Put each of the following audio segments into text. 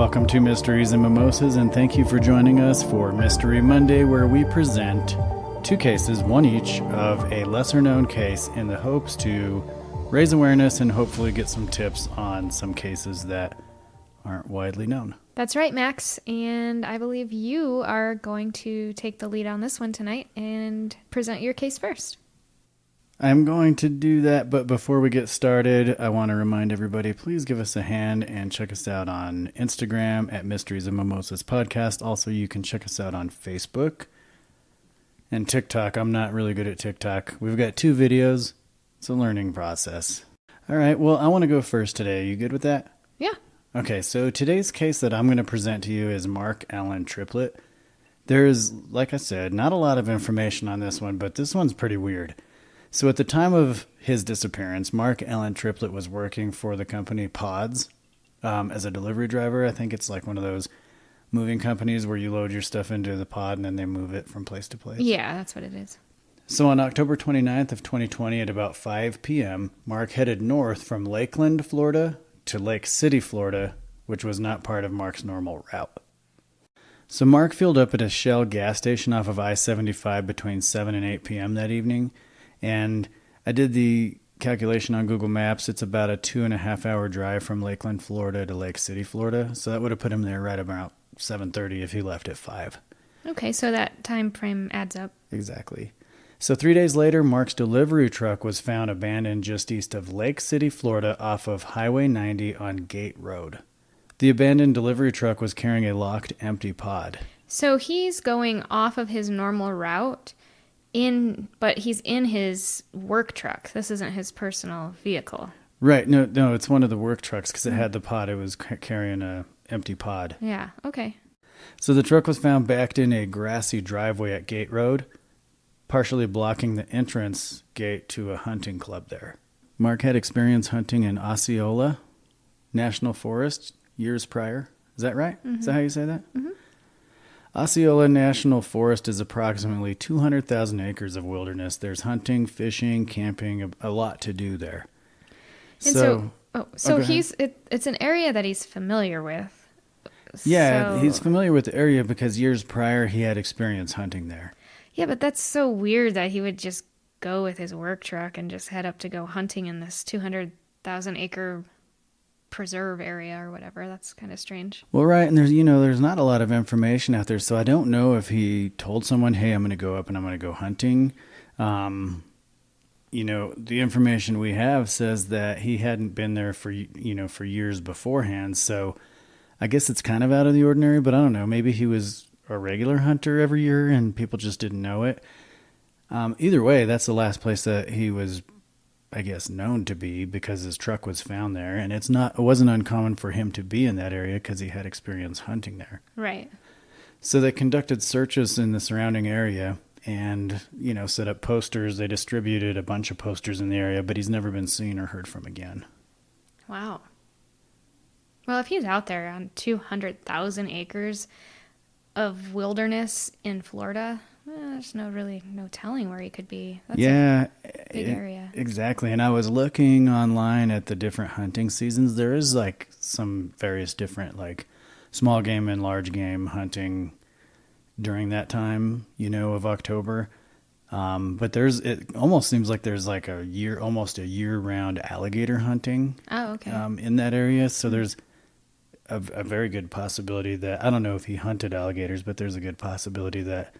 welcome to Mysteries and Mimosas, and thank you for joining us for Mystery Monday, where we present two cases, one each, of a lesser-known case in the hopes to raise awareness and hopefully get some tips on some cases that aren't widely known. That's right, Max, and I believe you are going to take the lead on this one tonight and present your case first. I'm going to do that, but before we get started, I want to remind everybody, please give us a hand and check us out on Instagram at Mysteries and Mimosas Podcast. Also, you can check us out on Facebook and TikTok. I'm not really good at TikTok. We've got 2 videos. It's a learning process. All right, well, I want to go first today. You good with that? Yeah. Okay, so today's case that I'm going to present to you is Mark Allen Triplett. There's, like I said, not a lot of information on this one, but this one's pretty weird. So at the time of his disappearance, Mark Allen Triplett was working for the company Pods as a delivery driver. I think it's like one of those moving companies where you load your stuff into the pod and then they move it from place to place. Yeah, that's what it is. So on October 29th of 2020 at about 5 p.m., Mark headed north from Lakeland, Florida to Lake City, Florida, which was not part of Mark's normal route. So Mark filled up at a Shell gas station off of I-75 between 7 and 8 p.m. that evening. And I did the calculation on Google Maps. It's about a 2.5 hour drive from Lakeland, Florida to Lake City, Florida. So that would have put him there right about 7:30 if he left at 5. Okay, so that time frame adds up. Exactly. So 3 days later, Mark's delivery truck was found abandoned just east of Lake City, Florida, off of Highway 90 on Gate Road. The abandoned delivery truck was carrying a locked, empty pod. So he's going off of his normal route, but he's in his work truck. This isn't his personal vehicle. Right. No, it's one of the work trucks because it had the pod. It was carrying a empty pod. Yeah, okay. So the truck was found backed in a grassy driveway at Gate Road, partially blocking the entrance gate to a hunting club there. Mark had experience hunting in Osceola National Forest years prior. Is that right? Mm-hmm. Is that how you say that? Mm-hmm. Osceola National Forest is approximately 200,000 acres of wilderness. There's hunting, fishing, camping, a lot to do there. And it's an area that he's familiar with. Yeah, he's familiar with the area because years prior he had experience hunting there. Yeah, but that's so weird that he would just go with his work truck and just head up to go hunting in this 200,000 acre preserve area or whatever. That's kind of strange. Well, right, and there's not a lot of information out there, so I don't know if he told someone, hey, I'm going to go up and I'm going to go hunting. The information we have says that he hadn't been there for years beforehand, so I guess it's kind of out of the ordinary, but I don't know. Maybe he was a regular hunter every year and people just didn't know it. Either way, that's the last place that he was, I guess, known to be because his truck was found there, and it wasn't uncommon for him to be in that area because he had experience hunting there. Right. So they conducted searches in the surrounding area and, set up posters. They distributed a bunch of posters in the area, but he's never been seen or heard from again. Wow. Well, if he's out there on 200,000 acres of wilderness in Florida, there's no telling where he could be. That's a big area. Exactly. And I was looking online at the different hunting seasons. There is some various different small game and large game hunting during that time, of October. But it almost seems like there's almost a year-round alligator hunting. Oh, okay. In that area. So there's a very good possibility that, I don't know if he hunted alligators, but there's a good possibility that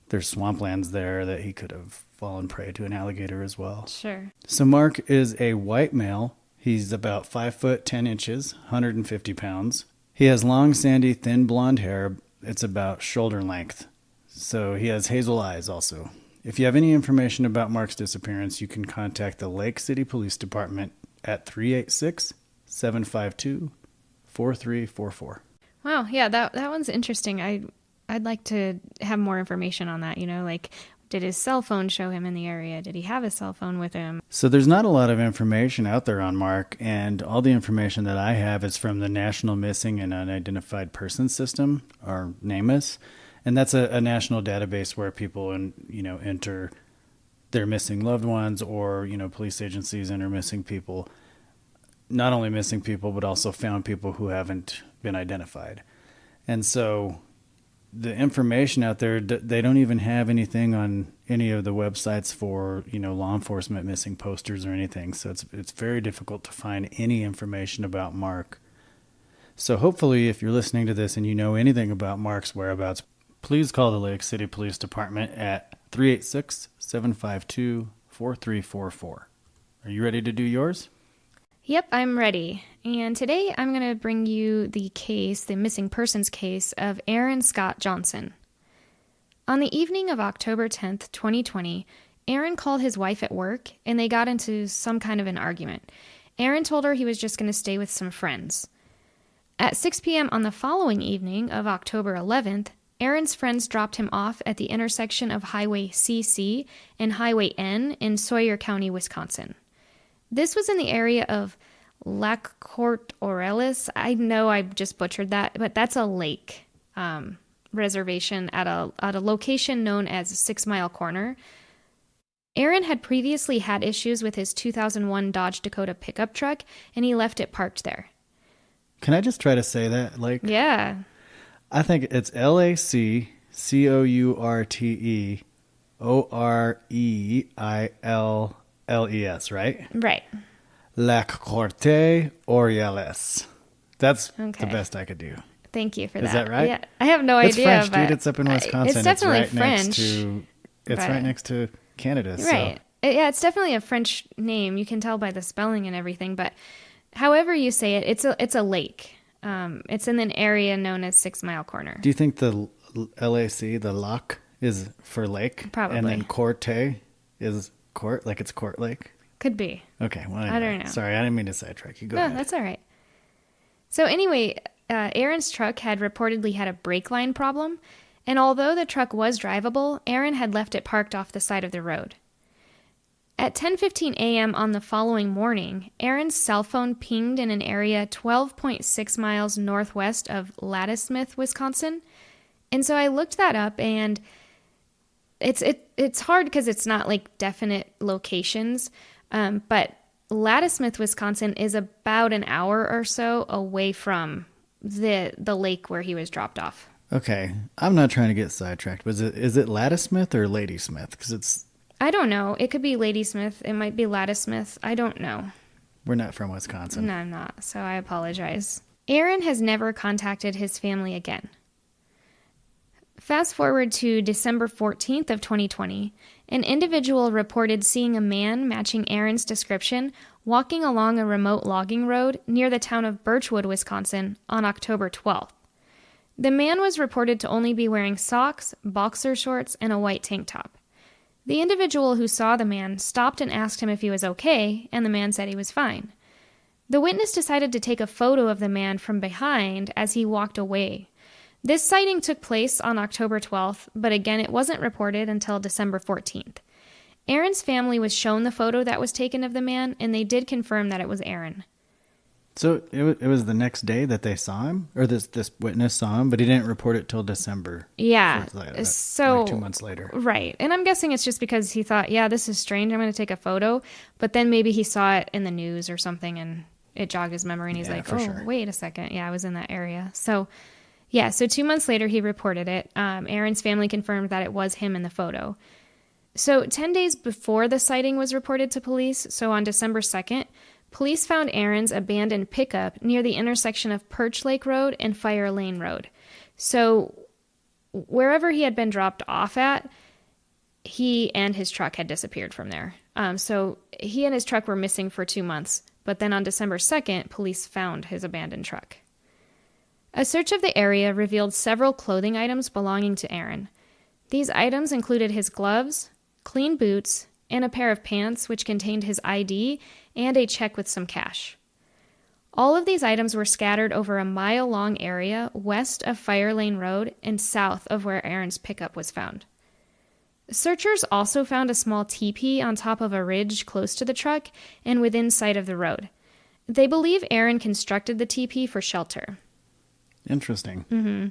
there's swamplands there that he could have fallen prey to an alligator as well. Sure. So Mark is a white male. He's about 5 foot 10 inches, 150 pounds. He has long, sandy, thin blonde hair. It's about shoulder length. So he has hazel eyes also. If you have any information about Mark's disappearance, you can contact the Lake City Police Department at 386-752-4344. Wow, yeah, that one's interesting. I'd like to have more information on that, did his cell phone show him in the area? Did he have a cell phone with him? So there's not a lot of information out there on Mark, and all the information that I have is from the National Missing and Unidentified Persons System, or NamUs, and that's a national database where people enter their missing loved ones, or police agencies enter missing people. not only missing people, but also found people who haven't been identified. And so the information out there, they don't even have anything on any of the websites for, law enforcement missing posters or anything. So it's very difficult to find any information about Mark. So hopefully if you're listening to this and you know anything about Mark's whereabouts, please call the Lake City Police Department at 386-752-4344. Are you ready to do yours? Yep, I'm ready. And today I'm going to bring you the missing persons case of Aaron Scott Johnson. On the evening of October 10th, 2020, Aaron called his wife at work and they got into some kind of an argument. Aaron told her he was just going to stay with some friends. At 6 p.m. on the following evening of October 11th, Aaron's friends dropped him off at the intersection of Highway CC and Highway N in Sawyer County, Wisconsin. This was in the area of Lakeland FL. I know I just butchered that, but that's a lake reservation at a location known as 6 Mile Corner. Aaron had previously had issues with his 2001 Dodge Dakota pickup truck, and he left it parked there. Can I just try to say that? Yeah. I think it's LACOURTEOREILLES, right? Right. Lakeland FL. That's Okay. the best I could do. Thank you for that. Is that right? Yeah, I have no It's idea. French, but dude. It's up in Wisconsin. It's definitely right French. Right next to Canada. Right. So. Yeah, it's definitely a French name. You can tell by the spelling and everything. But however you say it, it's a lake. It's in an area known as 6 Mile Corner. Do you think the LAC, the lac, is for lake? Probably. And then Corte is court, like it's Court Lake? Could be. Okay. Well, I don't know. Sorry, I didn't mean to sidetrack you. Go No, ahead. that's all right. So anyway, Aaron's truck had reportedly had a brake line problem, and although the truck was drivable, Aaron had left it parked off the side of the road. At 10:15 a.m. on the following morning, Aaron's cell phone pinged in an area 12.6 miles northwest of Ladysmith, Wisconsin. And so I looked that up, and it's hard because it's not like definite locations, but Ladysmith, Wisconsin is about an hour or so away from the lake where he was dropped off. Okay. I'm not trying to get sidetracked, but is it Ladysmith or Ladysmith? Because it's... I don't know. It could be Ladysmith. It might be Ladysmith. I don't know. We're not from Wisconsin. No, I'm not. So I apologize. Aaron has never contacted his family again. Fast forward to December 14th of 2020, an individual reported seeing a man matching Aaron's description walking along a remote logging road near the town of Birchwood, Wisconsin on October 12th. The man was reported to only be wearing socks, boxer shorts, and a white tank top. The individual who saw the man stopped and asked him if he was okay, and the man said he was fine. The witness decided to take a photo of the man from behind as he walked away. This sighting took place on October 12th, but again, it wasn't reported until December 14th. Aaron's family was shown the photo that was taken of the man, and they did confirm that it was Aaron. So it was the next day that they saw him, or this witness saw him, but he didn't report it till December. Yeah. So 2 months later. Right. And I'm guessing it's just because he thought, yeah, this is strange. I'm going to take a photo. But then maybe he saw it in the news or something and it jogged his memory and he's like, sure. Wait a second. Yeah, I was in that area. So 2 months later, he reported it. Aaron's family confirmed that it was him in the photo. So 10 days before the sighting was reported to police, so on December 2nd, police found Aaron's abandoned pickup near the intersection of Perch Lake Road and Fire Lane Road. So wherever he had been dropped off at, he and his truck had disappeared from there. So he and his truck were missing for 2 months. But then on December 2nd, police found his abandoned truck. A search of the area revealed several clothing items belonging to Aaron. These items included his gloves, clean boots, and a pair of pants which contained his ID and a check with some cash. All of these items were scattered over a mile-long area west of Fire Lane Road and south of where Aaron's pickup was found. Searchers also found a small teepee on top of a ridge close to the truck and within sight of the road. They believe Aaron constructed the teepee for shelter. Interesting. Mm-hmm.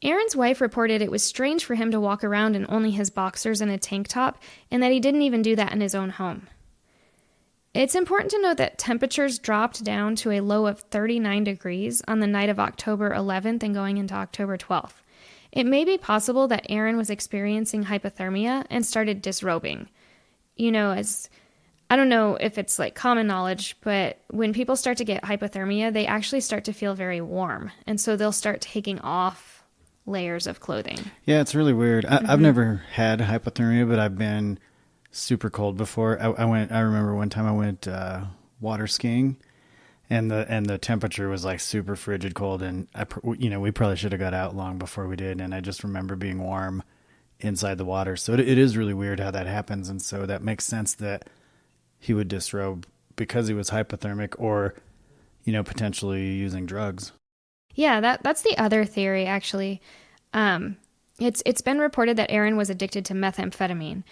Aaron's wife reported it was strange for him to walk around in only his boxers and a tank top, and that he didn't even do that in his own home. It's important to note that temperatures dropped down to a low of 39 degrees on the night of October 11th and going into October 12th. It may be possible that Aaron was experiencing hypothermia and started disrobing. As I don't know if it's like common knowledge, but when people start to get hypothermia, they actually start to feel very warm. And so they'll start taking off layers of clothing. Yeah, it's really weird. I've never had hypothermia, but I've been super cold before. I remember one time I went water skiing, and the temperature was like super frigid cold, and we probably should have got out long before we did, and I just remember being warm inside the water. So it is really weird how that happens, and so that makes sense that he would disrobe because he was hypothermic or, potentially using drugs. Yeah, that's the other theory, actually. It's been reported that Aaron was addicted to methamphetamine.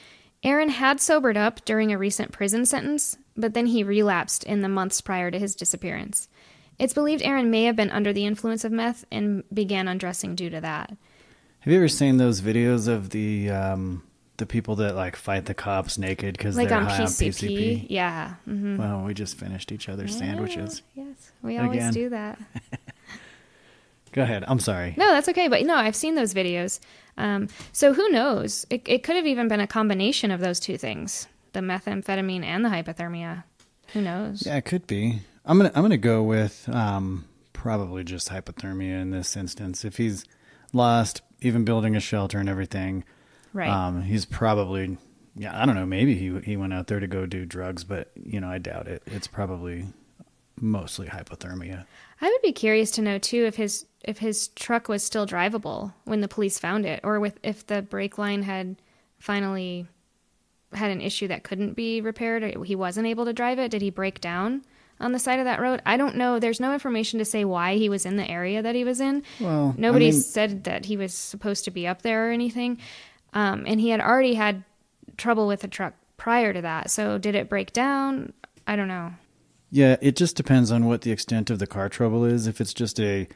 Aaron had sobered up during a recent prison sentence, but then he relapsed in the months prior to his disappearance. It's believed Aaron may have been under the influence of meth and began undressing due to that. Have you ever seen those videos of the people that like fight the cops naked because they're on high on PCP? Yeah. Mm-hmm. Well, we just finished each other's sandwiches. Yes, we always do that. Go ahead. I'm sorry. No, that's okay. But no, I've seen those videos. So who knows? It could have even been a combination of those two things, the methamphetamine and the hypothermia. Who knows? Yeah, it could be. I'm gonna go with probably just hypothermia in this instance. If he's lost, even building a shelter and everything, right? He's probably, I don't know. Maybe he went out there to go do drugs, but I doubt it. It's probably mostly hypothermia. I would be curious to know too if his truck was still drivable when the police found it, or if the brake line had finally had an issue that couldn't be repaired, or he wasn't able to drive it. Did he break down on the side of that road? I don't know. There's no information to say why he was in the area that he was in. Well, Nobody said that he was supposed to be up there or anything. And he had already had trouble with the truck prior to that. So did it break down? I don't know. Yeah, it just depends on what the extent of the car trouble is. If it's just a,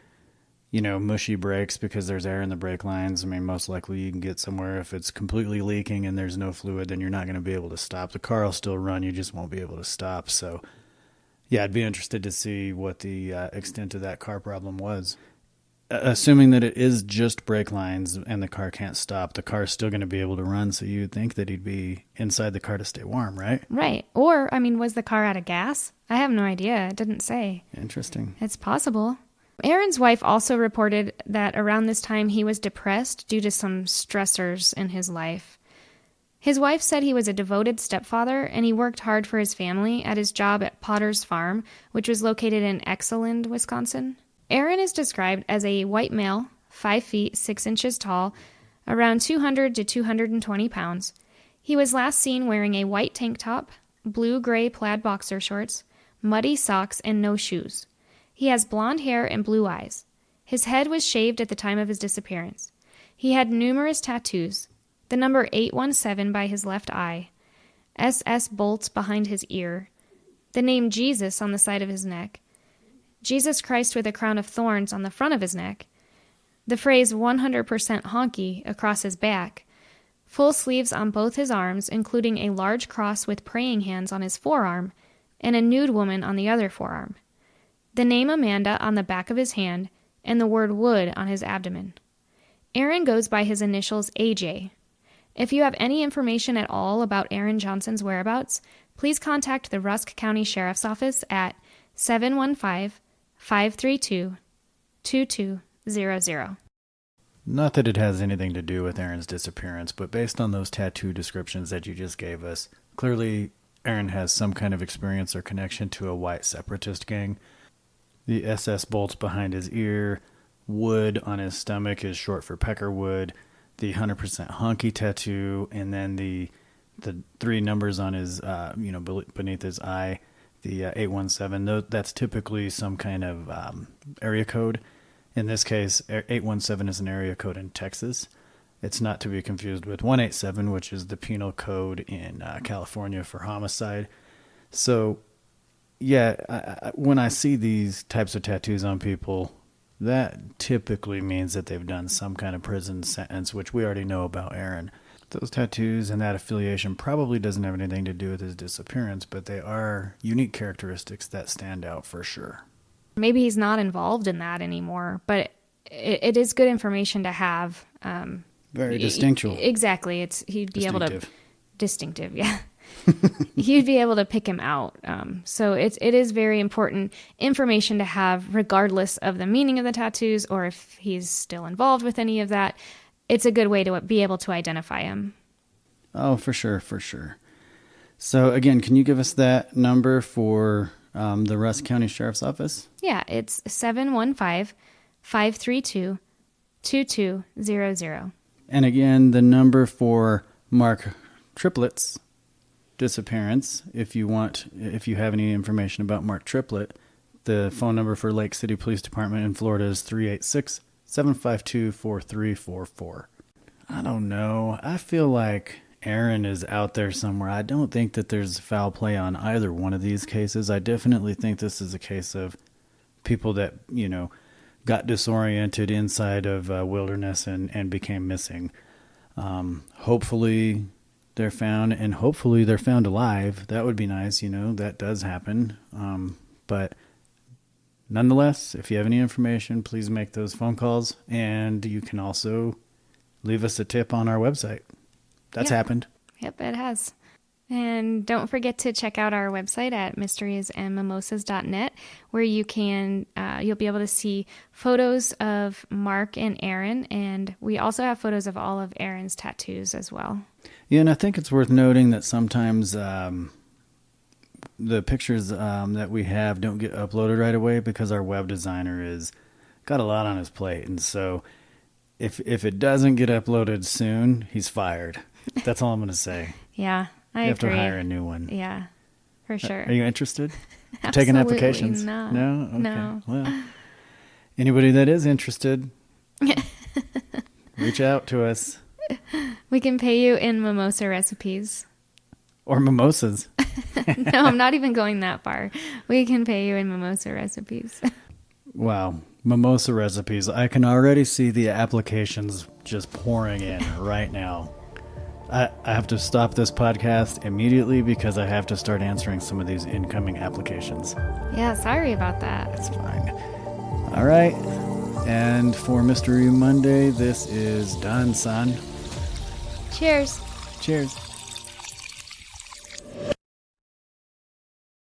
mushy brakes because there's air in the brake lines, most likely you can get somewhere. If it's completely leaking and there's no fluid, then you're not going to be able to stop. The car will still run. You just won't be able to stop. So, yeah, I'd be interested to see what the extent of that car problem was. Assuming that it is just brake lines and the car can't stop, the car is still going to be able to run. So you'd think that he'd be inside the car to stay warm, right? Right. Or, was the car out of gas? I have no idea. It didn't say. Interesting. It's possible. Aaron's wife also reported that around this time he was depressed due to some stressors in his life. His wife said he was a devoted stepfather and he worked hard for his family at his job at Potter's Farm, which was located in Exeland, Wisconsin. Aaron is described as a white male, 5 feet 6 inches tall, around 200 to 220 pounds. He was last seen wearing a white tank top, blue-gray plaid boxer shorts, muddy socks, and no shoes. He has blonde hair and blue eyes. His head was shaved at the time of his disappearance. He had numerous tattoos, the number 817 by his left eye, SS bolts behind his ear, the name Jesus on the side of his neck, Jesus Christ with a crown of thorns on the front of his neck, the phrase 100% honky across his back, full sleeves on both his arms, including a large cross with praying hands on his forearm, and a nude woman on the other forearm, the name Amanda on the back of his hand, and the word wood on his abdomen. Aaron goes by his initials AJ. If you have any information at all about Aaron Johnson's whereabouts, please contact the Rusk County Sheriff's Office at 715-532-2200. Not that it has anything to do with Aaron's disappearance, but based on those tattoo descriptions that you just gave us, clearly Aaron has some kind of experience or connection to a white separatist gang. The SS bolts behind his ear, wood on his stomach is short for peckerwood, the 100% honky tattoo, and then the 3 numbers on his, beneath his eye, the 817. That's typically some kind of area code. In this case, 817 is an area code in Texas. It's not to be confused with 187, which is the penal code in California for homicide. So, yeah, when I see these types of tattoos on people, that typically means that they've done some kind of prison sentence, which we already know about Aaron. Those tattoos and that affiliation probably doesn't have anything to do with his disappearance, but they are unique characteristics that stand out for sure. Maybe he's not involved in that anymore, but it is good information to have. Very distinctual. Exactly. He'd be able to... Distinctive. Yeah. You'd be able to pick him out. So it is very important information to have, regardless of the meaning of the tattoos or if he's still involved with any of that. It's a good way to be able to identify him. Oh, for sure, for sure. So again, can you give us that number for the Rusk County Sheriff's Office? Yeah, it's 715-532-2200. And again, the number for Mark Triplett's disappearance, if you have any information about Mark Triplett, the phone number for Lake City Police Department in Florida is 386-752-4344. I don't know. I feel like Aaron is out there somewhere. I don't think that there's foul play on either one of these cases. I definitely think this is a case of people that, got disoriented inside of wilderness and became missing. Hopefully they're found, and hopefully they're found alive. That would be nice. That does happen. But nonetheless, if you have any information, please make those phone calls, and you can also leave us a tip on our website. That's happened. Yep, it has. And don't forget to check out our website at mysteriesandmimosas.net, where you'll be able to see photos of Mark and Aaron, and we also have photos of all of Aaron's tattoos as well. Yeah, and I think it's worth noting that sometimes the pictures that we have don't get uploaded right away because our web designer is got a lot on his plate, and so if it doesn't get uploaded soon, he's fired. That's all I'm going to say. Yeah. I have agree. to hire a new one. Yeah, for sure. Are you interested? Taking applications? No. No? Okay. No. Well, anybody that is interested, reach out to us. We can pay you in mimosa recipes. Or mimosas. No, I'm not even going that far. We can pay you in mimosa recipes. Wow. Mimosa recipes. I can already see the applications just pouring in right now. I have to stop this podcast immediately because I have to start answering some of these incoming applications. Yeah, sorry about that. That's fine. All right. And for Mystery Monday, this is done, son. Cheers. Cheers.